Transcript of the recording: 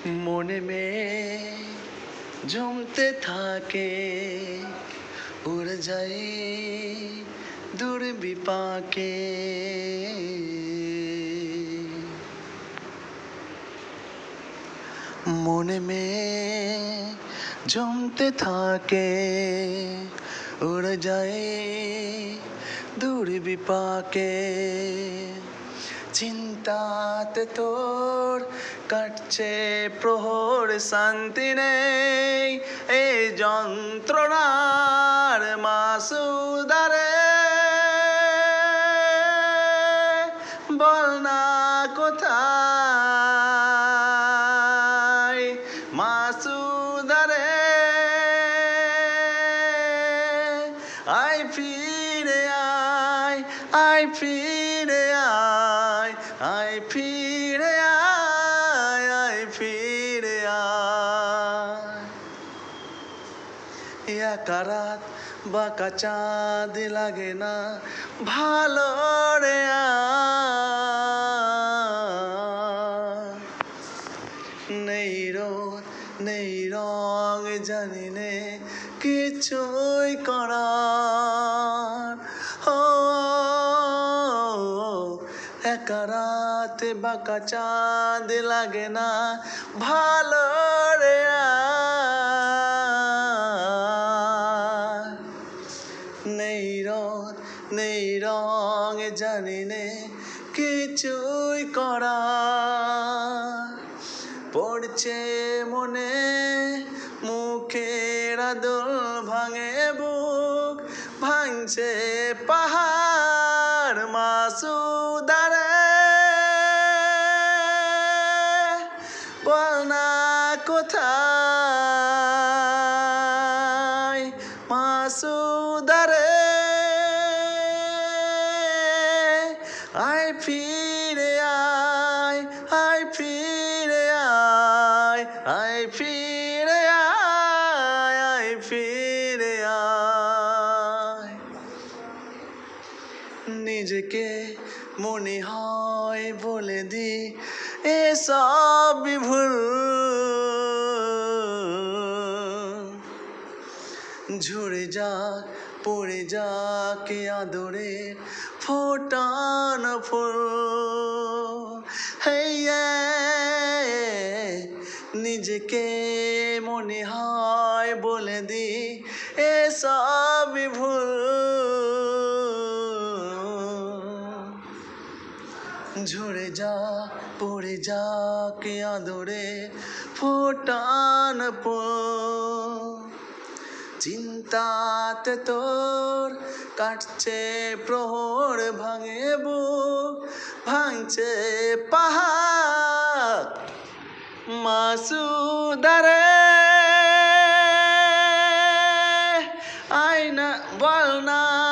মনে में জমতে থাকে উড়ে যায় দূর বিপাকে মনে में জমতে থাকে উড়ে যায় দূর বিপাকে চিন্তাতে তোর কাটছে প্রহর শান্তি নেই এই যন্ত্রণার মাসুদারে বল না কোথায় মাসুদারে আয় ফিরে আয় ফিরে আয় ফিরে আয় ফিরে একা রাত বাঁকা চাঁদ লাগে না ভালো রে নেই রোদ নেই রং জানি নে কিছুই করার একা রাতে বাঁকা চাঁদ লাগে না ভালো রে নেই রোদ নেই রং জানি নে কিছুই করার পড়ছে মনে মুখের আদল ভাঙে বুক ভাঙছে পাহাড় মাসুদারে বল না কোথায় মাসুদারে আয় ফিরে আয় ফিরে আয় ফিরে আয় ফিরে আয় নিজেকে মনে হয় বলে দি এসব ভুল ঝরে যা পড়ে যা কে আদরে ফোটানো ফুল নিজেকে মনে হয় বলে দি এসব ভুল ঝরে যা পড়ে যা কে আদরে ফোটান চিন্তাতে তোর কাটছে প্রহর ভাঙে বুক ভাঙছে পাহাড় মাসুদারে আয় না বল না